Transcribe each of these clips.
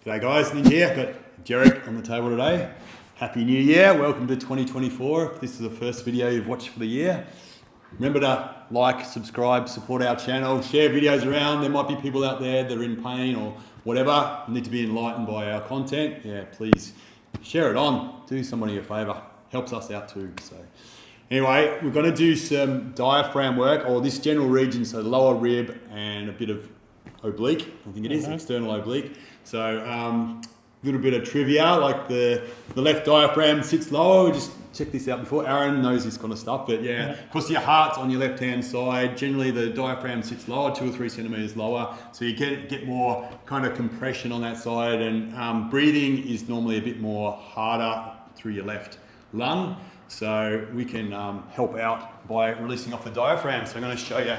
G'day guys, Nick here. Got Jerrick on the table today. Happy New Year, welcome to 2024. If this is the first video you've watched for the year, remember to like, subscribe, support our channel, share videos around. There might be people out there that are in pain or whatever, need to be enlightened by our content. Yeah, please share it on, do somebody a favour, helps us out too. So anyway, we're going to do some diaphragm work, or this general region, so lower rib and a bit of oblique, I think it is, external oblique. So a little bit of trivia, like the left diaphragm sits lower. We just checked this out before. Aaron knows this kind of stuff, but yeah, of course your heart's on your left hand side. Generally the diaphragm sits lower, 2 or 3 centimeters lower, so you get more kind of compression on that side, and breathing is normally a bit more harder through your left lung. So we can help out by releasing off the diaphragm. So I'm going to show you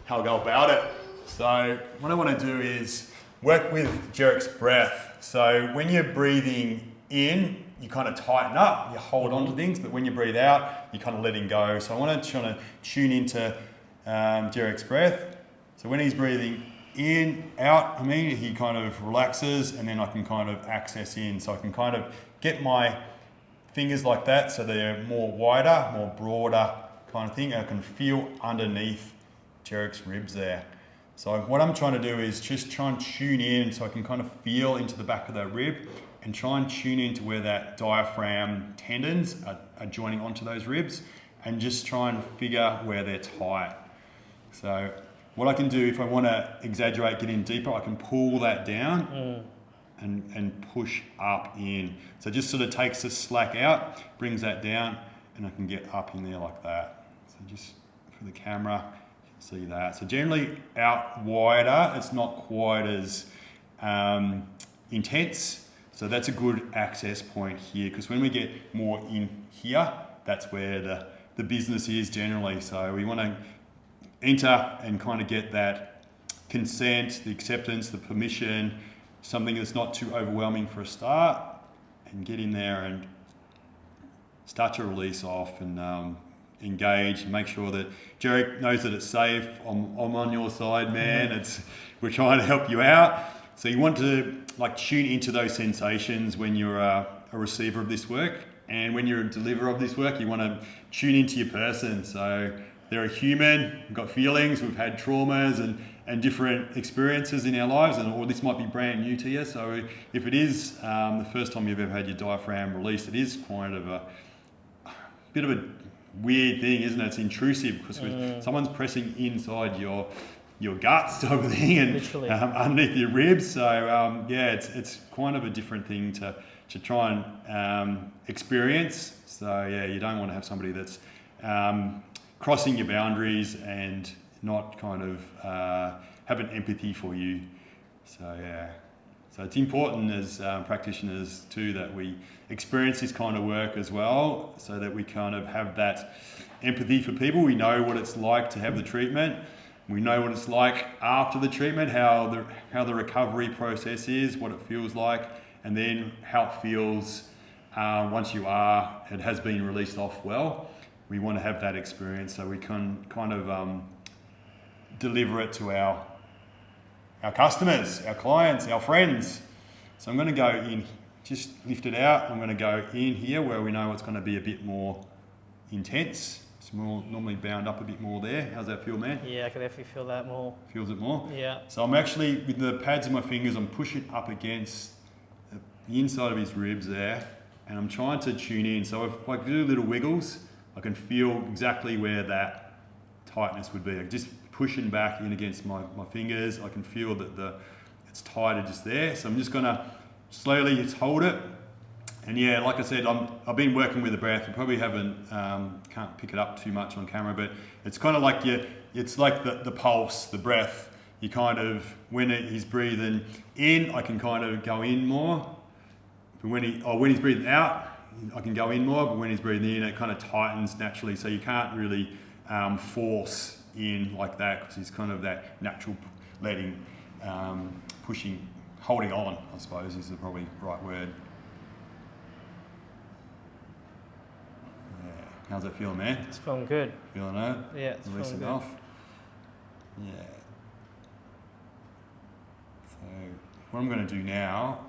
how I go about it. So what I want to do is work with Jerrick's breath. So when you're breathing in, you kind of tighten up, you hold on to things, but when you breathe out, you're kind of letting go. So I want to try to tune into Jerrick's breath. So when he's breathing in, out, he kind of relaxes, and then I can kind of access in. So I can kind of get my fingers like that, so they're more wider, more broader kind of thing. And I can feel underneath Jerrick's ribs there. So what I'm trying to do is just try and tune in, so I can kind of feel into the back of that rib and try and tune into where that diaphragm tendons are joining onto those ribs, and just try and figure where they're tight. So what I can do, if I want to exaggerate, get in deeper, I can pull that down and push up in. So it just sort of takes the slack out, brings that down, and I can get up in there like that. So just for the camera, see that. So generally out wider, it's not quite as intense. So that's a good access point here, because when we get more in here, that's where the business is generally. So we want to enter and kind of get that consent, the acceptance, the permission, something that's not too overwhelming for a start, and get in there and start to release off and engage, and make sure that Jerrick knows that it's safe. I'm on your side, man. We're trying to help you out. So you want to tune into those sensations when you're a receiver of this work, and when you're a deliverer of this work, you want to tune into your person. So they're a human, we've got feelings, we've had traumas and different experiences in our lives, or this might be brand new to you. So if it is the first time you've ever had your diaphragm released, it is kind of a bit of a weird thing, isn't it? It's intrusive, because someone's pressing inside your guts type of thing, and underneath your ribs. So it's kind of a different thing to try and experience. So yeah, you don't want to have somebody that's crossing your boundaries and not kind of having empathy for you. So yeah. So it's important as practitioners too that we experience this kind of work as well, so that we kind of have that empathy for people. We know what it's like to have the treatment. We know what it's like after the treatment, how the recovery process is, what it feels like, and then how it feels once it has been released off well. We want to have that experience, so we can kind of deliver it to our customers, our clients, our friends. So I'm going to go in, just lift it out. I'm going to go in here where we know it's going to be a bit more intense. It's more normally bound up a bit more there. How's that feel, man? Yeah, I can definitely feel that more. Feels it more? Yeah. So I'm actually, with the pads in my fingers, I'm pushing up against the inside of his ribs there, and I'm trying to tune in. So if I do little wiggles, I can feel exactly where that tightness would be. Just pushing back in against my fingers, I can feel that it's tighter just there. So I'm just gonna slowly just hold it. And yeah, like I said, I've been working with the breath. I probably can't pick it up too much on camera, but it's kind of like it's like the pulse, the breath. You kind of, when he's breathing in, I can kind of go in more. But when he's breathing out, I can go in more. But when he's breathing in, it kind of tightens naturally. So you can't really force in like that, because it's kind of that natural letting, pushing, holding on, I suppose is the probably right word. Yeah. How's that feeling, man? It's feeling good. Feeling it? Yeah, it's releasing feeling good. off. Yeah. So what I'm going to do now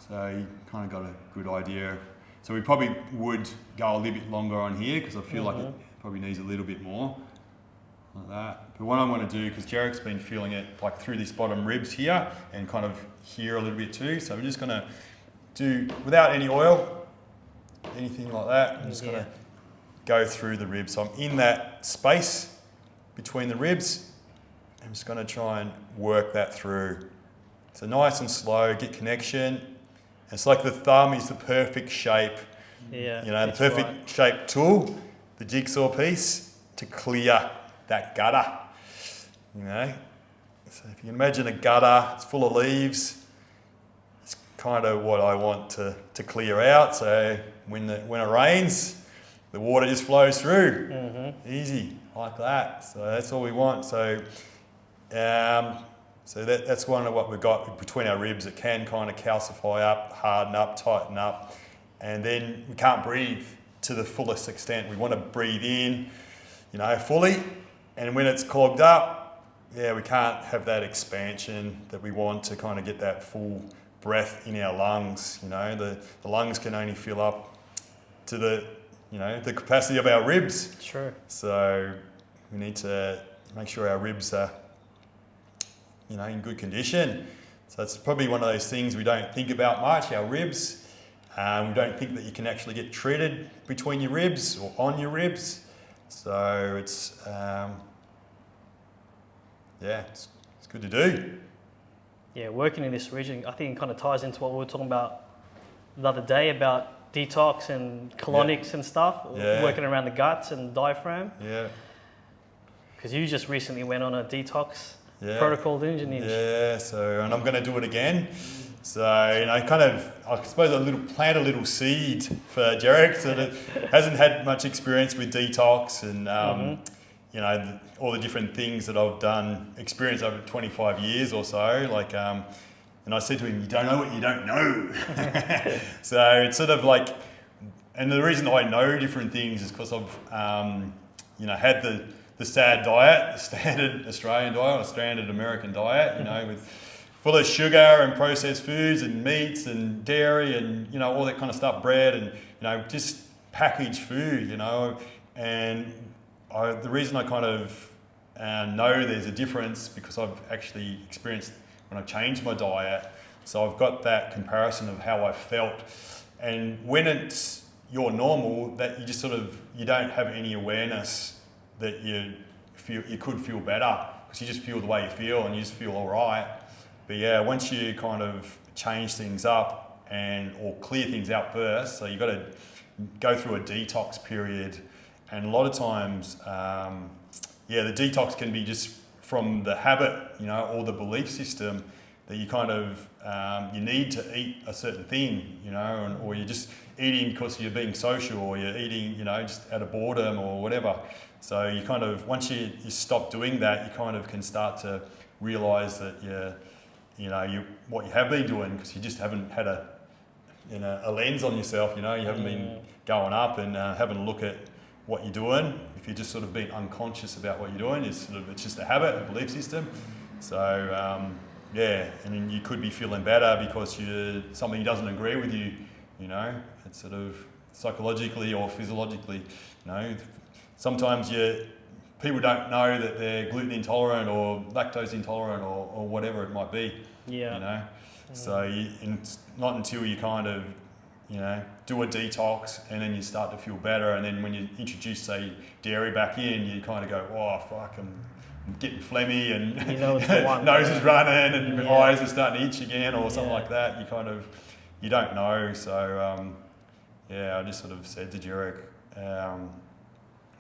So you kind of got a good idea. So we probably would go a little bit longer on here because I feel like it probably needs a little bit more, like that. But what I'm going to do, because Jerrick's been feeling it like through this bottom ribs here and kind of here a little bit too. So we're just going to do, without any oil, anything like that, I'm just going to go through the ribs. So I'm in that space between the ribs. I'm just going to try and work that through. So nice and slow, get connection. And it's like the thumb is the perfect shape, the perfect shape tool, the jigsaw piece to clear that gutter. So if you can imagine a gutter, it's full of leaves. It's kind of what I want to clear out. So when it rains, the water just flows through, easy, like that. So that's all we want. So that's one of what we've got between our ribs. It can kind of calcify up, harden up, tighten up, and then we can't breathe to the fullest extent. We want to breathe in, fully, and when it's clogged up, we can't have that expansion that we want to kind of get that full breath in our lungs. The lungs can only fill up to the capacity of our ribs. Sure. So we need to make sure our ribs are in good condition. So it's probably one of those things we don't think about much, our ribs. We don't think that you can actually get treated between your ribs or on your ribs. So it's good to do. Yeah, working in this region, I think it kind of ties into what we were talking about the other day about detox and colonics and stuff, working around the guts and diaphragm. Yeah. Because you just recently went on a detox protocol, didn't you? Yeah, and I'm going to do it again. So, I suppose plant a little seed for Jerrick that hasn't had much experience with detox and, all the different things that I've experienced over 25 years or so. And I said to him, you don't know what you don't know. So it's sort of like, and the reason I know different things is because I've, had the SAD diet, the standard Australian diet or standard American diet, with full of sugar and processed foods and meats and dairy and, all that kind of stuff, bread and, just packaged food, and the reason I kind of know there's a difference because I've actually experienced when I changed my diet. So I've got that comparison of how I felt. And when it's your normal, that you just you don't have any awareness that you could feel better because you just feel the way you feel and you just feel all right. But once you kind of change things up or clear things out first, so you've got to go through a detox period. And a lot of times, the detox can be just from the habit, or the belief system that you kind of, you need to eat a certain thing, or you're just eating because you're being social or you're eating, just out of boredom or whatever. So you kind of, once you stop doing that, you kind of can start to realise that what you have been doing because you just haven't had a lens on yourself, you haven't been going up and having a look at what you're doing. If you're just sort of being unconscious about what you're doing, it's just a habit, a belief system. So and you could be feeling better because something doesn't agree with you, it's sort of psychologically or physiologically, Sometimes people don't know that they're gluten intolerant or lactose intolerant or whatever it might be, So it's not until you kind of, do a detox and then you start to feel better, and then when you introduce, say, dairy back in, you kind of go, oh, fuck, I'm getting phlegmy and it's the one, nose is running and eyes are starting to itch again or something like that. You don't know. So, I just sort of said to Jerrick,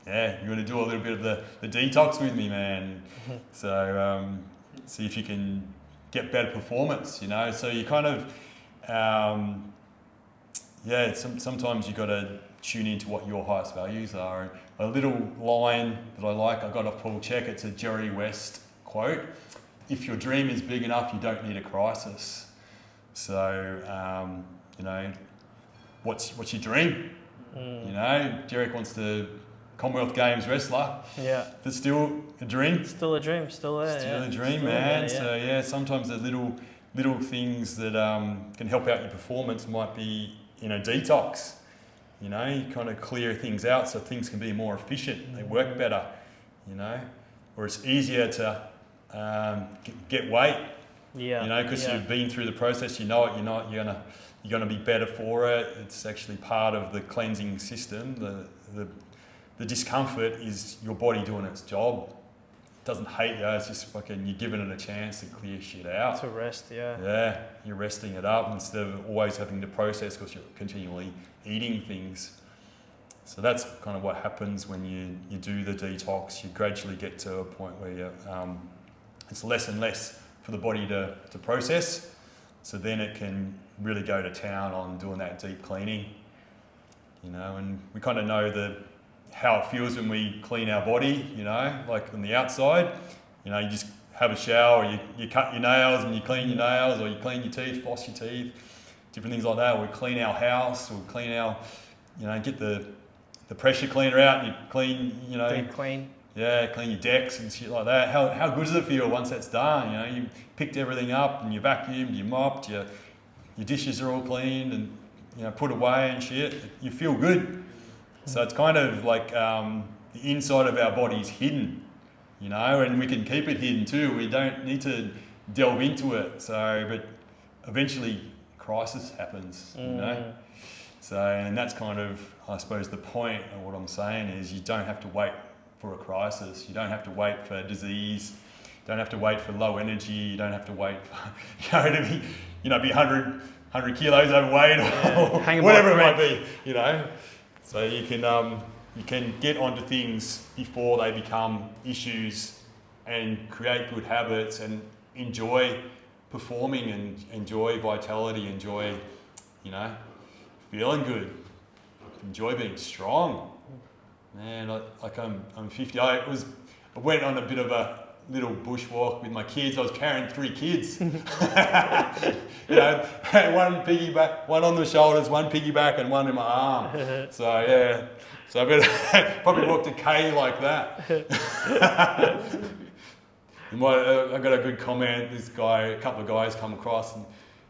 you want to do a little bit of the detox with me, man. So, see if you can get better performance, So you kind of, sometimes you got to tune into what your highest values are. And a little line that I like, I got off Paul Check, it's a Jerry West quote. If your dream is big enough, you don't need a crisis. So, what's your dream? Jerrick wants to Commonwealth Games wrestler. Yeah. That's still a dream. Still a dream, still there. Still a dream, man. There, So sometimes the little little things that can help out your performance might be, detox. You kind of clear things out so things can be more efficient. They work better, or it's easier to get weight. Yeah. Because you've been through the process. You're gonna be better for it. It's actually part of the cleansing system. The discomfort is your body doing its job. It doesn't hate you. It's just fucking you're giving it a chance to clear shit out. To rest, yeah. Yeah, you're resting it up instead of always having to process because you're continually eating things. So that's kind of what happens when you do the detox. You gradually get to a point where it's less and less for the body to process. So then it can really go to town on doing that deep cleaning. And we kind of know how it feels when we clean our body, like on the outside. You just have a shower, you cut your nails and you clean your nails, or you clean your teeth, floss your teeth, different things like that. We clean our house, or clean our, get the pressure cleaner out, and you clean, Deep clean. Yeah, clean your decks and shit like that. How good does it feel once that's done? You picked everything up and you vacuumed, you mopped, your dishes are all cleaned and put away and shit. You feel good. So it's kind of like the inside of our body is hidden, and we can keep it hidden too. We don't need to delve into it. So, but eventually crisis happens, So, and that's kind of, I suppose, the point of what I'm saying is you don't have to wait for a crisis. You don't have to wait for disease. You don't have to wait for low energy. You don't have to wait for, to be, be 100 kilos overweight or whatever it might be, So you can get onto things before they become issues and create good habits and enjoy performing and enjoy vitality, enjoy, feeling good, enjoy being strong. Man, I'm 50. I went on a bit of a little bushwalk with my kids. I was carrying 3 kids. One piggyback, one on the shoulders, one piggyback, and one in my arm. So yeah, I better probably walked a K like that. I got a good comment. A couple of guys come across,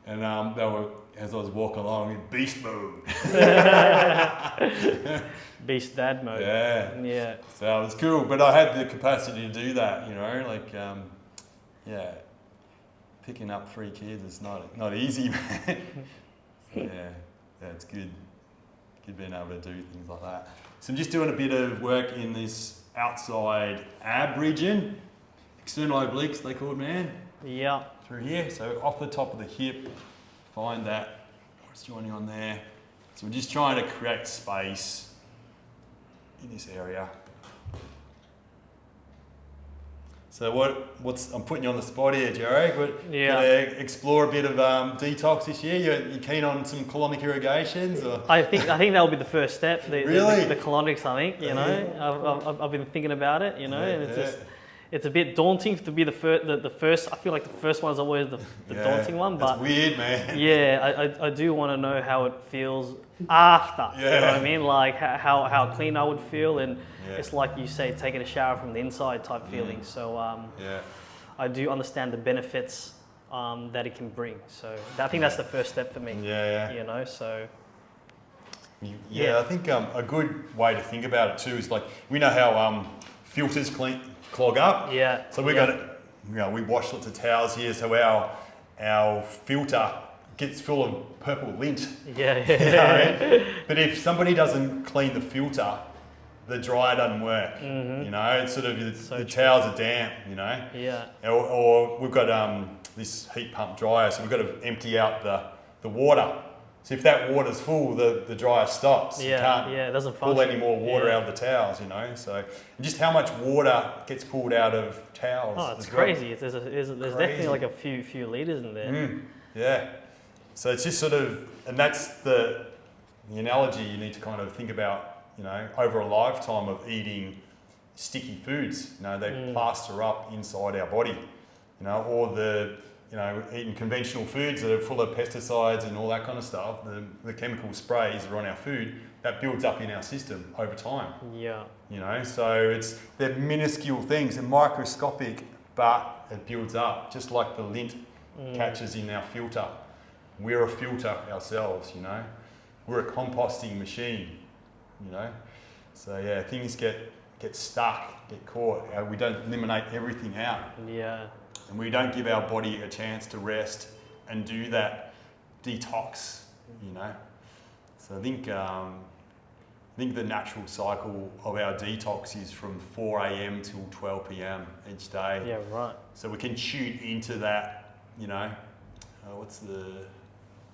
and they were, as I was walking along, in beast mode. Beast dad mode. Yeah. So it was cool, but I had the capacity to do that, picking up 3 kids is not easy, man. It's good. Good being able to do things like that. So I'm just doing a bit of work in this outside ab region, external obliques, they call it, man. Yeah. Through here, so off the top of the hip, find that, what's joining on there. So we're just trying to create space in this area. So I'm putting you on the spot here, Jerrick. Gonna explore a bit of detox this year. You keen on some colonic irrigations? Or? I think that'll be the first step. Really? The colonics, I think. I've been thinking about it. And it's just. It's a bit daunting to be the first. I feel like the first one is always the daunting one, but it's weird, man. Yeah, I do want to know how it feels after. You know what I mean? Like how clean I would feel, and it's like you say, taking a shower from the inside type feeling. So I do understand the benefits that it can bring. So I think that's the first step for me. So. I think a good way to think about it too is like we know how filters clog up. So we got it. We wash lots of towels here, so our filter gets full of purple lint. But if somebody doesn't clean the filter, the dryer doesn't work. It's sort of the towels are damp. Or we've got this heat pump dryer, so we've got to empty out the water. So if that water's full, the dryer stops. You can't it doesn't pull any more water out of the towels, So just how much water gets pulled out of towels. Oh, it's crazy. There's definitely like a few litres in there. So it's just sort of, and that's the analogy you need to kind of think about, over a lifetime of eating sticky foods. They plaster up inside our body, or eating conventional foods that are full of pesticides and all that kind of stuff, the chemical sprays that are on our food, that builds up in our system over time. So they're minuscule things, they're microscopic, but it builds up, just like the lint catches in our filter. We're a filter ourselves, you know. We're a composting machine, you know. So yeah, things get stuck, get caught. We don't eliminate everything out. Yeah. And we don't give our body a chance to rest and do that detox, you know. So I think the natural cycle of our detox is from 4 a.m. till 12 p.m. each day. Yeah, right. So we can tune into that, you know. What's the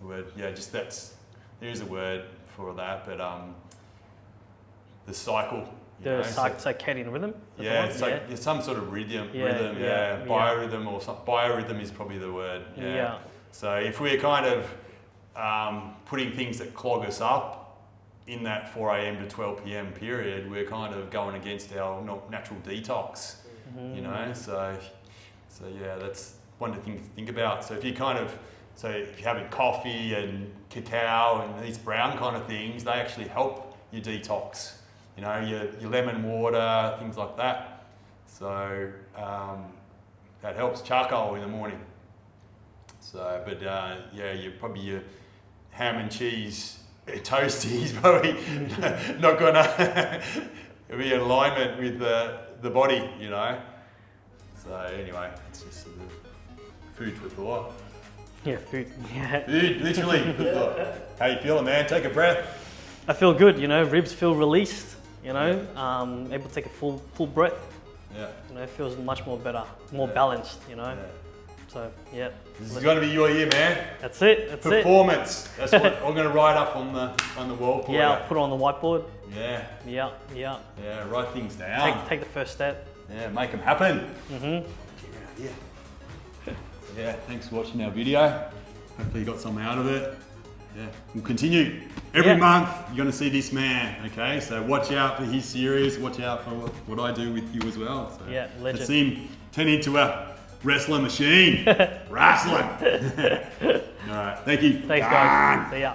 word? Yeah, just there's a word for that, but the cycle. The circadian rhythm? Yeah, it's like it's some sort of rhythm, biorhythm or something. Biorhythm is probably the word. Yeah. So if we're kind of putting things that clog us up in that 4 a.m. to 12 p.m. period, we're kind of going against our natural detox, you know. So yeah, that's one thing to think about. So if you if you're having coffee and cacao and these brown kind of things, they actually help your detox. You know, your lemon water, things like that. So that helps. Charcoal in the morning. So, but your ham and cheese toasty is probably not gonna be in alignment with the body, you know. So anyway, it's just food for thought. Yeah, food. Yeah. Food, literally. How you feeling, man? Take a breath. I feel good, you know, ribs feel released, you know, able to take a full breath. Yeah. You know, it feels much more better, more balanced, you know. Yeah. So, yeah. This is going to be your year, man. That's it. Performance. That's what I'm going to write up on the wall for you. Yeah, I'll put it on the whiteboard. Yeah. Yeah. Yeah, write things down. Take the first step. Yeah, make them happen. Yeah, thanks for watching our video. Hopefully you got something out of it. Yeah, we'll continue. Every month you're going to see this man, okay? So watch out for his series, watch out for what I do with you as well. So yeah, legend. Let's see him turn into a wrestler machine. Wrestling. All right, thank you. Thanks, guys. See ya.